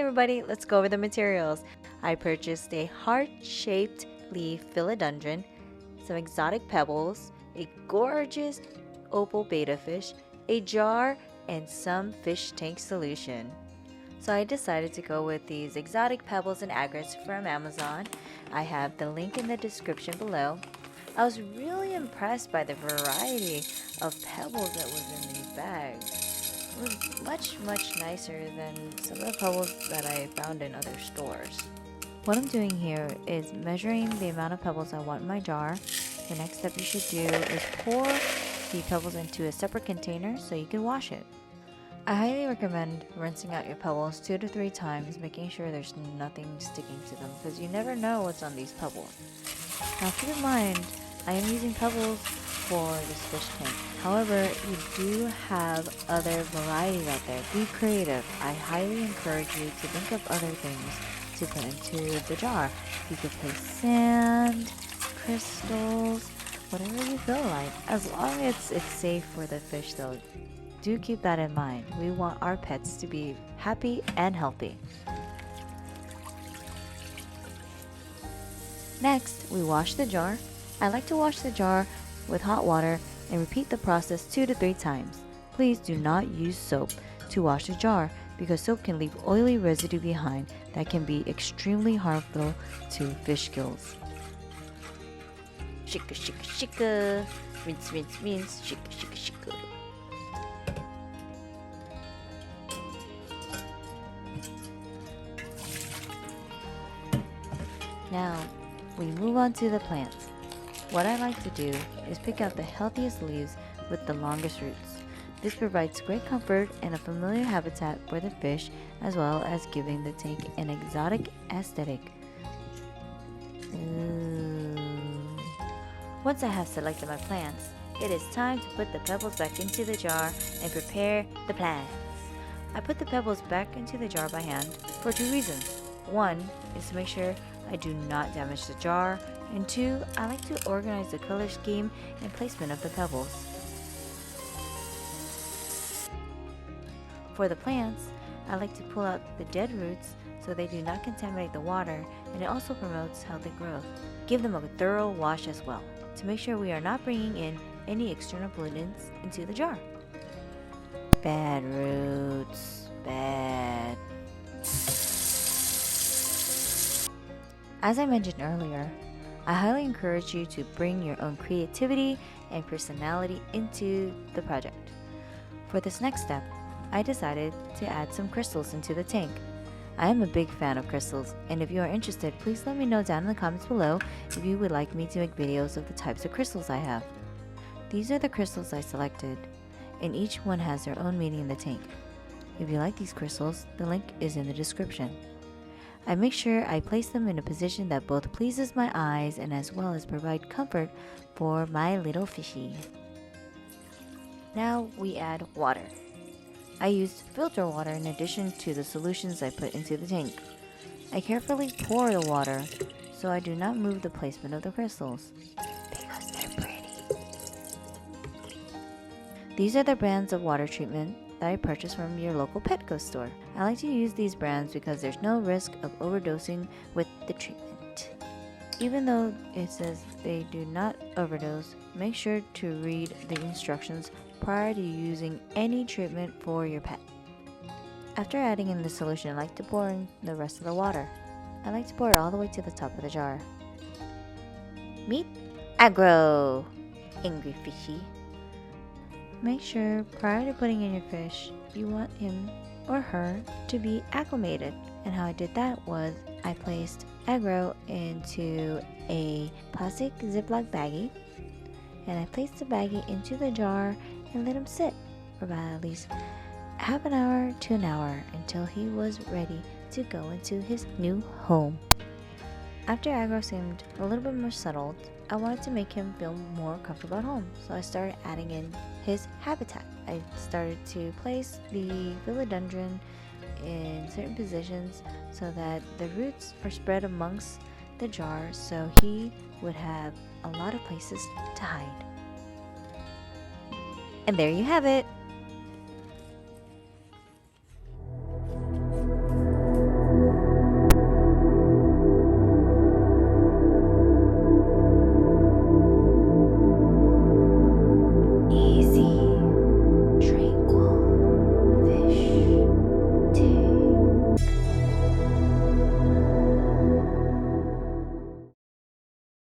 everybody, let's go over the materials. I purchased a heart-shaped leaf philodendron, some exotic pebbles, a gorgeous opal betta fish, a jar, and some fish tank solution. So I decided to go with these exotic pebbles and aggregates from Amazon. I have the link in the description below. I was really impressed by the variety of pebbles that was in these bags. It was much nicer than some of the pebbles that I found in other stores. What I'm doing here is measuring the amount of pebbles I want in my jar. The next step you should do is pour the pebbles into a separate container so you can wash it. I highly recommend rinsing out your pebbles 2 to 3 times, making sure there's nothing sticking to them because you never know what's on these pebbles. Now keep in mind, I am using pebbles for this fish tank. However, you do have other varieties out there. Be creative. I highly encourage you to think of other things to put into the jar. You could place sand, crystals, whatever you feel like. As long as it's safe for the fish though. Do keep that in mind. We want our pets to be happy and healthy. Next, we wash the jar. I like to wash the jar with hot water and repeat the process 2 to 3 times. Please do not use soap to wash the jar because soap can leave oily residue behind that can be extremely harmful to fish gills. Shika shika shika, rinse rinse rinse, shika shika shika. Now, we move on to the plants. What I like to do is pick out the healthiest leaves with the longest roots. This provides great comfort and a familiar habitat for the fish, as well as giving the tank an exotic aesthetic. Once I have selected my plants, it is time to put the pebbles back into the jar and prepare the plants. I put the pebbles back into the jar by hand for 2 reasons. 1 is to make sure I do not damage the jar, and 2, I like to organize the color scheme and placement of the pebbles. For the plants, I like to pull out the dead roots so they do not contaminate the water, and it also promotes healthy growth. Give them a thorough wash as well to make sure we are not bringing in any external pollutants into the jar. Bad roots, bad. As I mentioned earlier, I highly encourage you to bring your own creativity and personality into the project. For this next step, I decided to add some crystals into the tank. I am a big fan of crystals, and if you are interested, please let me know down in the comments below if you would like me to make videos of the types of crystals I have. These are the crystals I selected, and each one has their own meaning in the tank. If you like these crystals, the link is in the description. I make sure I place them in a position that both pleases my eyes and as well as provide comfort for my little fishy. Now we add water. I used filter water in addition to the solutions I put into the tank. I carefully pour the water so I do not move the placement of the crystals because they're pretty. These are the brands of water treatment that I purchased from your local Petco store. I like to use these brands because there's no risk of overdosing with the treatment. Even though it says they do not overdose, make sure to read the instructions prior to using any treatment for your pet. After adding in the solution, I like to pour in the rest of the water. I like to pour it all the way to the top of the jar. Meet Aggro, angry fishy. Make sure prior to putting in your fish, you want him or her to be acclimated. And how I did that was I placed Aggro into a plastic Ziploc baggie, and I placed the baggie into the jar and let him sit for about at least half an hour to an hour until he was ready to go into his new home. After Aggro seemed a little bit more settled, I wanted to make him feel more comfortable at home, so I started adding in his habitat. I started to place the philodendron in certain positions so that the roots are spread amongst the jar so he would have a lot of places to hide. And there you have it!